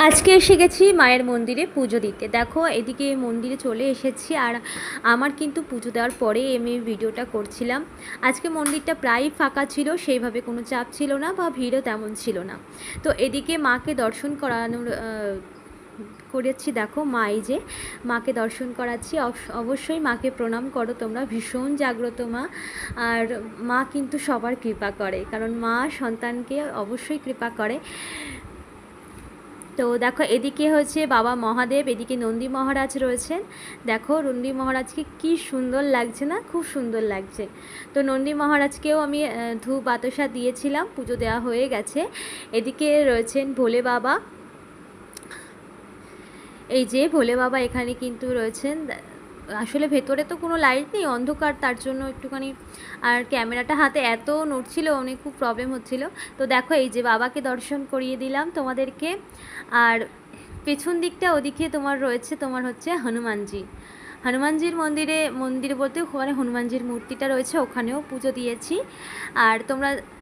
আজকে এসে গেছি মায়ের মন্দিরে পুজো দিতে। দেখো এদিকে মন্দিরে চলে এসেছি, আর আমার কিন্তু পুজো দেওয়ার পরে আমি ভিডিওটা করছিলাম। আজকে মন্দিরটা প্রায় ফাঁকা ছিল, সেইভাবে কোনো চাপ ছিল না বা ভিড়ও তেমন ছিল না। তো এদিকে মাকে দর্শন করানোর করেছি। দেখো মা, এই যে মাকে দর্শন করাচ্ছি। অবশ্যই মাকে প্রণাম করো তোমরা, ভীষণ জাগ্রত মা। আর মা কিন্তু সবার কৃপা করে, কারণ মা সন্তানকে অবশ্যই কৃপা করে। তো দেখো এদিকে হচ্ছে বাবা মহাদেব, এদিকে নন্দী মহারাজ রয়েছেন। দেখো নন্দী মহারাজকে কি সুন্দর লাগছে না? খুব সুন্দর লাগছে। তো নন্দী মহারাজকেও আমি ধূপ বাতাসা দিয়েছিলাম, পুজো দেওয়া হয়ে গেছে। এদিকে রয়েছেন ভোলে বাবা। এই যে ভোলে বাবা এখানে কিন্তু রয়েছেন। আসলে ভেতরে তো কোনো লাইট নেই, অন্ধকার, তার জন্য একটুখানি আর ক্যামেরাটা হাতে এত নড়ছিল, অনেক খুব প্রবলেম হচ্ছিল। তো দেখো এই যে বাবাকে দর্শন করিয়ে দিলাম তোমাদেরকে। আর পেছন দিকটা ওদিকে তোমার রয়েছে, তোমার হচ্ছে হনুমানজি। হনুমানজির মন্দির বলতে ওখানে হনুমানজির মূর্তিটা রয়েছে, ওখানেও পুজো দিয়েছি। আর তোমরা